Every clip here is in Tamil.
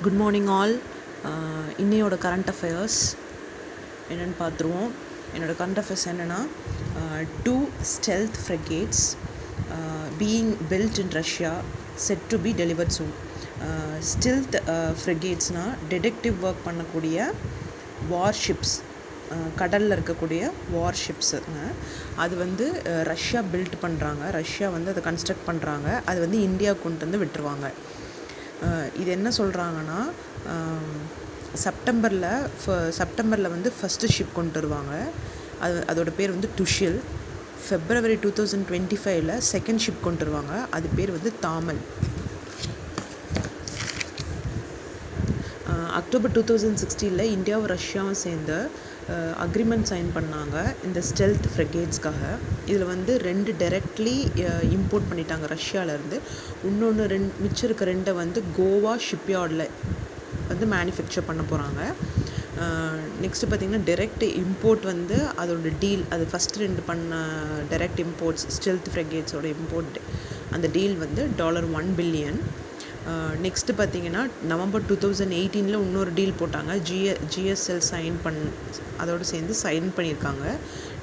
Good morning all. இன்னையோட கரண்ட் அஃபேர்ஸ் என்னென்னு பார்த்துருவோம். என்னோடய கரண்ட் அஃபேர்ஸ் என்னென்னா, 2 stealth frigates being built in Russia set to be delivered soon. Stealth ஃப்ரிகேட்ஸ்னால் டிடெக்டிவ் ஒர்க் பண்ணக்கூடிய வார்ஷிப்ஸ், கடலில் இருக்கக்கூடிய வார்ஷிப்ஸுங்க. அது வந்து ரஷ்யா பில்ட் பண்ணுறாங்க. ரஷ்யா வந்து அதை கன்ஸ்ட்ரக்ட் பண்ணுறாங்க. அது வந்து இந்தியாவுக்கு கொண்டு வந்து விட்டுருவாங்க. இது என்ன சொல்கிறாங்கன்னா, செப்டம்பரில் வந்து ஃபஸ்ட்டு ஷிப் கொண்டு வருவாங்க. அதோட பேர் வந்து டுஷில். February 2025 செகண்ட் ஷிப் கொண்டு வருவாங்க. அது பேர் வந்து தாமல். அக்டோபர் 2016 இந்தியாவும் ரஷ்யாவும் சேர்ந்து அக்ரிமெண்ட் சைன் பண்ணாங்க இந்த ஸ்டெல்த் ஃப்ரிகேட்ஸ்க்காக. இதில் வந்து 2 டைரெக்ட்லி இம்போர்ட் பண்ணிட்டாங்க ரஷ்யாவிலேருந்து. இன்னொன்று மிச்சம் இருக்க 2 வந்து கோவா ஷிப்யார்டில் வந்து மேனுஃபேக்சர் பண்ண போகிறாங்க. நெக்ஸ்ட்டு பார்த்திங்கன்னா, டைரெக்ட் இம்போர்ட் வந்து அதோட டீல், அது ஃபஸ்ட்டு 2 பண்ண டைரெக்ட் இம்போர்ட்ஸ் ஸ்டெல்த் ஃப்ரிகேட்ஸோட இம்போர்ட், அந்த டீல் வந்து $1 பில்லியன். நெக்ஸ்ட்டு பார்த்திங்கன்னா, நவம்பர் 2018 இன்னொரு டீல் போட்டாங்க. GSL அதோடு சேர்ந்து சைன் பண்ணியிருக்காங்க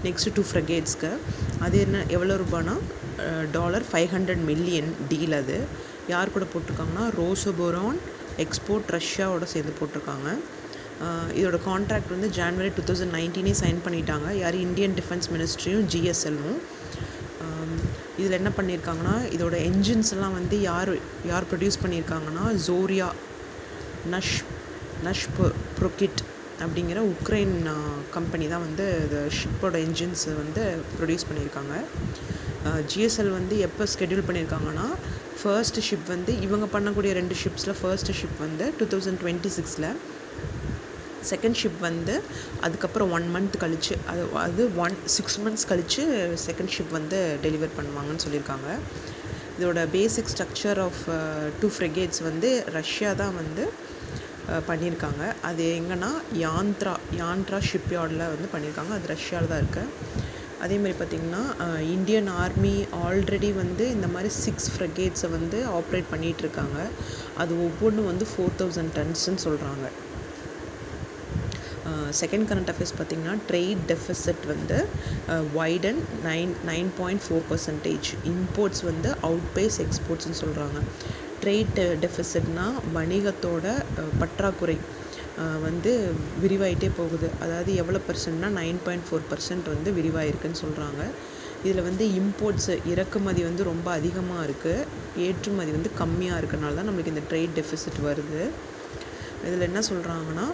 நெக்ஸ்ட்டு 2 ஃப்ரிகேட்ஸ்க்கு. அது என்ன எவ்வளோ ரூபானா $500 மில்லியன் டீல். அது யார் கூட போட்டிருக்காங்கன்னா, ரோசோபோரான் எக்ஸ்போர்ட் ரஷ்யாவோட சேர்ந்து போட்டிருக்காங்க. இதோட கான்ட்ராக்ட் வந்து January 2019 சைன் பண்ணிட்டாங்க. யார்? இந்தியன் டிஃபென்ஸ் மினிஸ்ட்ரியும் GSLவும். இதில் என்ன பண்ணியிருக்காங்கன்னா, இதோட என்ஜின்ஸ்லாம் வந்து யார் ப்ரொடியூஸ் பண்ணியிருக்காங்கன்னா, ஜோரியா ப்ரொகிட் அப்படிங்கிற உக்ரைன் கம்பெனி தான் வந்து இந்த ஷிப்போட என்ஜின்ஸை வந்து ப்ரொடியூஸ் பண்ணியிருக்காங்க. GSL வந்து எப்போ ஸ்கெடியூல் பண்ணியிருக்காங்கன்னா, ஃபர்ஸ்ட் ஷிப் வந்து இவங்க பண்ணக்கூடிய 2 ஷிப்ஸில் ஃபர்ஸ்ட் ஷிப் வந்து 2026, செகண்ட் ஷிப் வந்து அதுக்கப்புறம் 1 month கழித்து, அது 6 months கழித்து செகண்ட் ஷிப் வந்து டெலிவர் பண்ணுவாங்கன்னு சொல்லியிருக்காங்க. இதோட பேசிக் ஸ்ட்ரக்சர் ஆஃப் 2 ஃப்ரிகேட்ஸ் வந்து ரஷ்யா தான் வந்து பண்ணியிருக்காங்க. அது எங்கன்னா யாந்த்ரா ஷிப்யார்டில் வந்து பண்ணியிருக்காங்க. அது ரஷ்யாவில் தான் இருக்குது. அதேமாதிரி பார்த்திங்கன்னா, இந்தியன் ஆர்மி ஆல்ரெடி வந்து இந்த மாதிரி 6 ஃப்ரிகேட்ஸை வந்து ஆப்ரேட் பண்ணிகிட்ருக்காங்க. அது ஒவ்வொன்றும் வந்து 4000 tonsன்னு சொல்கிறாங்க. செகண்ட் கரண்ட் அஃபேர்ஸ் பார்த்திங்கன்னா, ட்ரேட் டெஃபிசிட் வந்து வைடன் 9.4%. இம்போர்ட்ஸ் வந்து அவுட்பேஸ் எக்ஸ்போர்ட்ஸ்னு சொல்கிறாங்க. ட்ரேட் டெஃபிசிட்னால் வணிகத்தோட பற்றாக்குறை வந்து விரிவாயிட்டே போகுது. அதாவது எவ்வளோ பர்சன்ட்னா 9.4% வந்து விரிவாயிருக்குன்னு சொல்கிறாங்க. இதில் வந்து இம்போர்ட்ஸ் இறக்குமதி வந்து ரொம்ப அதிகமாக இருக்குது, ஏற்றுமதி வந்து கம்மியாக இருக்கனால தான் நம்மளுக்கு இந்த ட்ரேட் டெஃபிசிட் வருது. இதில் என்ன சொல்கிறாங்கன்னா,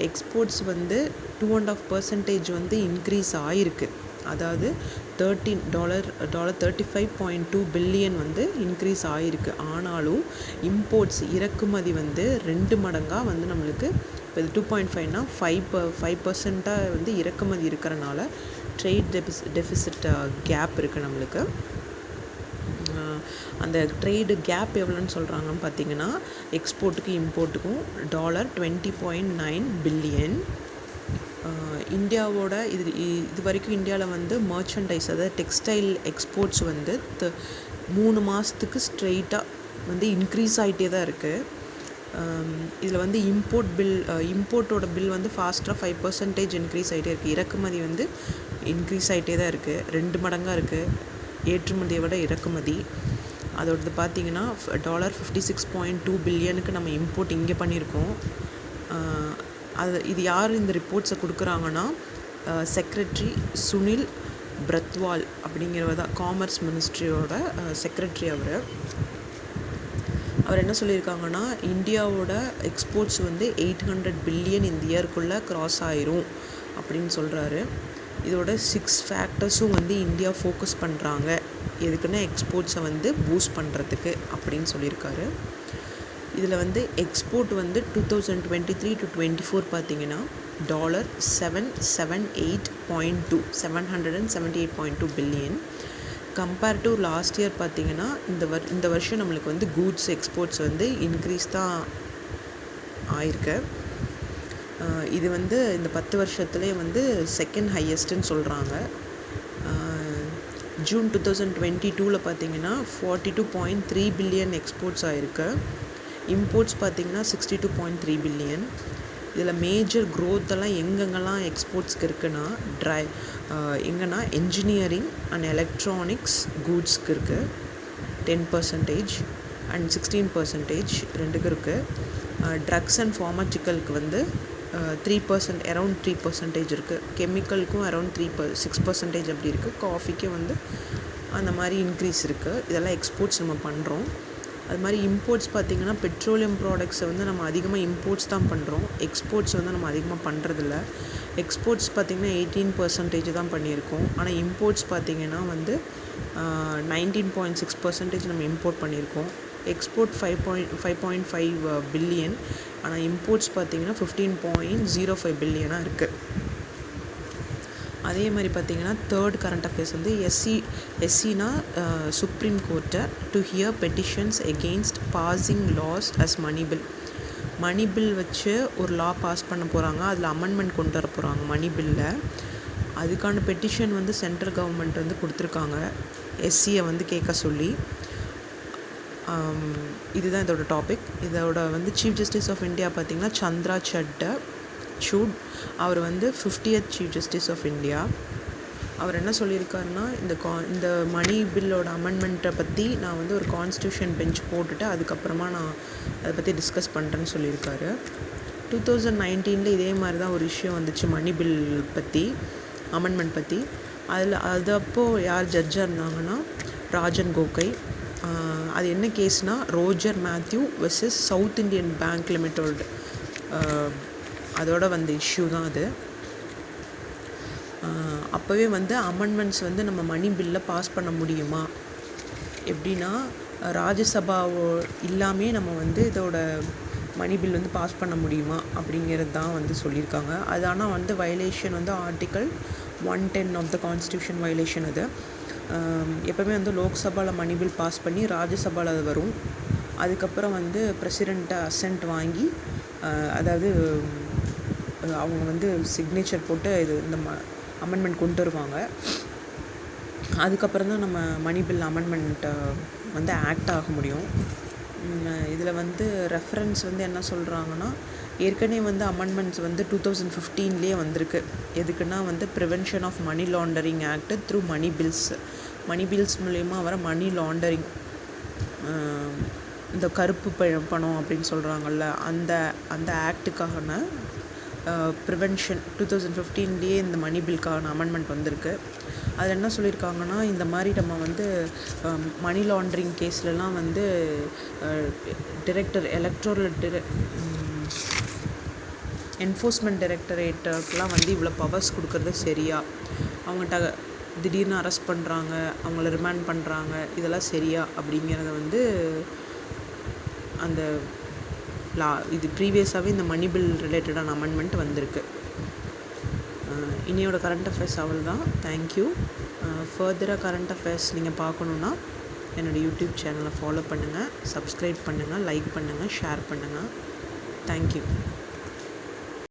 எக்ஸ்போர்ட்ஸ் வந்து 2.5% வந்து இன்க்ரீஸ் ஆகிருக்கு. அதாவது $35.2 பில்லியன் வந்து இன்க்ரீஸ் ஆகிருக்கு. ஆனாலும் இம்போர்ட்ஸ் இறக்குமதி வந்து 2 மடங்காக வந்து நம்மளுக்கு இப்போ இது 2.5னா 5% வந்து இறக்குமதி இருக்கிறனால ட்ரேட் டெஃபிசிட் கேப் இருக்குது நம்மளுக்கு. அந்த ட்ரேடு கேப் எவ்வளோன்னு சொல்கிறாங்கன்னு பார்த்தீங்கன்னா, எக்ஸ்போர்ட்டுக்கு இம்போர்ட்டுக்கும் $20.9 பில்லியன். இந்தியாவோட இது வரைக்கும் இந்தியாவில் வந்து மர்ச்சன்டைஸ், அதாவது டெக்ஸ்டைல் எக்ஸ்போர்ட்ஸ் வந்து 3 மாதத்துக்கு ஸ்ட்ரெயிட்டாக வந்து இன்க்ரீஸ் ஆகிட்டே தான் இருக்குது. இதில் வந்து இம்போர்ட்டோட பில் வந்து ஃபாஸ்ட்டாக 5% இன்க்ரீஸ் ஆகிட்டே இருக்குது. இறக்குமதி வந்து இன்க்ரீஸ் ஆகிட்டே தான் இருக்குது, 2 மடங்காக இருக்குது ஏற்றுமதியை விட இறக்குமதி. அதோடது பார்த்திங்கன்னா $56.2 பில்லியனுக்கு நம்ம இம்போர்ட் இங்கே பண்ணியிருக்கோம். இது யார் இந்த ரிப்போர்ட்ஸை கொடுக்குறாங்கன்னா, செக்ரட்டரி சுனில் பிரத்வால் அப்படிங்கிறவர் தான், காமர்ஸ் மினிஸ்ட்ரியோட செக்ரட்டரி. அவர் என்ன சொல்லியிருக்காங்கன்னா, இந்தியாவோட எக்ஸ்போர்ட்ஸ் வந்து 800 பில்லியன் இந்த இயர்க்குள்ளே க்ராஸ் ஆயிரும் அப்படின்னு சொல்கிறாரு. இதோட 6 ஃபேக்டர்ஸும் வந்து இந்தியா ஃபோக்கஸ் பண்ணுறாங்க, எதுக்குன்னா எக்ஸ்போர்ட்ஸை வந்து பூஸ்ட் பண்ணுறதுக்கு அப்படின்னு சொல்லியிருக்காரு. இதில் வந்து எக்ஸ்போர்ட் வந்து 2023 to 2024 பார்த்திங்கன்னா $778.2 billion. Compare to last year பார்த்திங்கன்னா, இந்த வருஷம் நம்மளுக்கு வந்து கூட்ஸ் எக்ஸ்போர்ட்ஸ் வந்து இன்க்ரீஸ் தான் ஆயிருக்கு. இது வந்து இந்த 10 வருஷத்துலேயே வந்து செகண்ட் ஹையஸ்ட்டுன்னு சொல்கிறாங்க. ஜூன் 2022 பார்த்திங்கன்னா 42.3 பில்லியன் எக்ஸ்போர்ட்ஸ் ஆகிருக்கு. இம்போர்ட்ஸ் பார்த்திங்கன்னா 62.3 பில்லியன். இதில் மேஜர் க்ரோத்தெல்லாம் எங்கெங்கெல்லாம் எக்ஸ்போர்ட்ஸ்க்கு இருக்குன்னா எங்கன்னா என்ஜினியரிங் அண்ட் எலக்ட்ரானிக்ஸ் கூட்ஸ்க்கு இருக்குது 10% அண்ட் 16% ரெண்டுக்கு இருக்குது. ட்ரக்ஸ் அண்ட் ஃபார்மசிக்கலுக்கு வந்து 3% அரௌண்ட் 3% இருக்குது. கெமிக்கலுக்கும் அரௌண்ட் 6% அப்படி இருக்குது. காஃபிக்கு வந்து அந்த மாதிரி இன்க்ரீஸ் இருக்குது. இதெல்லாம் எக்ஸ்போர்ட்ஸ் நம்ம பண்ணுறோம். அது மாதிரி இம்போர்ட்ஸ் பார்த்திங்கன்னா பெட்ரோலியம் ப்ராடக்ட்ஸை வந்து நம்ம அதிகமாக இம்போர்ட்ஸ் தான் பண்ணுறோம். எக்ஸ்போர்ட்ஸ் வந்து நம்ம அதிகமாக பண்ணுறதில்ல. எக்ஸ்போர்ட்ஸ் பார்த்திங்கன்னா 18% தான் பண்ணியிருக்கோம். ஆனால் இம்போர்ட்ஸ் பார்த்திங்கன்னா வந்து 19.6% நம்ம இம்போர்ட் பண்ணியிருக்கோம். Export 5.5 billion. ஆனால் இம்போர்ட்ஸ் பார்த்திங்கன்னா 15.05 பில்லியனாக இருக்குது. அதே மாதிரி பார்த்திங்கன்னா தேர்ட் கரண்ட் அஃபேர்ஸ் வந்து எஸ்சினா சுப்ரீம் கோர்ட்டை to hear petitions against passing laws as money bill. Money bill வச்சு ஒரு லா பாஸ் பண்ண போகிறாங்க. அதில் அமெண்ட்மெண்ட் கொண்டு வர போகிறாங்க மணி பில்லில். அதுக்கான பெட்டிஷன் வந்து சென்ட்ரல் கவர்மெண்ட் வந்து கொடுத்துருக்காங்க எஸ்சியை வந்து கேட்க சொல்லி. இதுதான் இதோட டாபிக். இதோட வந்து சீஃப் ஜஸ்டிஸ் ஆஃப் இந்தியா பார்த்திங்கன்னா சந்திரா சூட். அவர் வந்து 50th chief justice of India. அவர் என்ன சொல்லியிருக்காருன்னா இந்த மணி பில்லோட அமெண்ட்மெண்ட்டை பற்றி நான் வந்து ஒரு கான்ஸ்டியூஷன் பெஞ்ச் போட்டுட்டு அதுக்கப்புறமா நான் அதை பற்றி டிஸ்கஸ் பண்ணுறேன்னு சொல்லியிருக்காரு. 2019 இதே மாதிரி தான் ஒரு விஷயம் வந்துச்சு மணி பில் பற்றி, அமெண்ட்மெண்ட் பற்றி. அது அப்போது யார் ஜட்ஜாக இருந்தாங்கன்னா ராஜன் கோகோய். அது என்ன கேஸ்னால் Roger Mathew versus South Indian Bank Limited. அதோட வந்த இஷ்யூ தான் அது. அப்போவே வந்து அமெண்ட்மெண்ட்ஸ் வந்து நம்ம மணி பில்லில் பாஸ் பண்ண முடியுமா, எப்படின்னா ராஜ்யசபாவோ இல்லாமே நம்ம வந்து இதோட மணி பில் வந்து பாஸ் பண்ண முடியுமா அப்படிங்கிறது தான் வந்து சொல்லியிருக்காங்க. அது ஆனால் வந்து வயலேஷன் வந்து article 110 of the constitution violation. அது எப்போவுமே வந்து லோக்சபாவில் மணி பில் பாஸ் பண்ணி ராஜ்யசபாவில் அது வரும். அதுக்கப்புறம் வந்து பிரசிடெண்ட்டை அசென்ட் வாங்கி அதாவது அவங்க வந்து சிக்னேச்சர் போட்டு இந்த அமெண்ட்மெண்ட் கொண்டு வருவாங்க. அதுக்கப்புறம் தான் நம்ம மணி பில் அமெண்ட்மெண்ட்டை வந்து ஆக்ட் ஆக முடியும். இதில் வந்து ரெஃபரன்ஸ் வந்து என்ன சொல்கிறாங்கன்னா ஏற்கனவே வந்து அமெண்ட்மெண்ட்ஸ் வந்து 2015 வந்திருக்கு. எதுக்குன்னா வந்து prevention of money laundering act through money bills மூலயமா வர மணி லாண்டரிங், இந்த கருப்பு பணம் அப்படின்னு சொல்கிறாங்கல்ல, அந்த ஆக்டுக்கான ப்ரிவென்ஷன் 2015 இந்த மணி பில்க்கான அமெண்ட்மெண்ட் வந்திருக்கு. அதில் என்ன சொல்லியிருக்காங்கன்னா இந்த மாதிரி நம்ம வந்து மணி லாண்ட்ரிங் கேஸ்லலாம் வந்து என்ஃபோர்ஸ்மெண்ட் டைரக்டரேட்டுக்கெலாம் வந்து இவ்வளோ பவர்ஸ் கொடுக்குறது சரியா, அவங்கள்ட்ட திடீர்னு அரெஸ்ட் பண்ணுறாங்க, அவங்கள ரிமாண்ட் பண்ணுறாங்க, இதெல்லாம் சரியா அப்படிங்கிறத வந்து அந்த இது ப்ரீவியஸாகவே இந்த மணி பில் ரிலேட்டடான அமெண்ட்மெண்ட் வந்திருக்கு. இன்னையோட கரண்ட் அஃபேர்ஸ் அவள் தான். தேங்க்யூ. ஃபர்தராக கரண்ட் அஃபேர்ஸ் நீங்கள் பார்க்கணுன்னா என்னோடய யூடியூப் சேனலை ஃபாலோ பண்ணுங்கள், சப்ஸ்கிரைப் பண்ணுங்கள், லைக் பண்ணுங்கள், ஷேர் பண்ணுங்கள். தேங்க்யூ.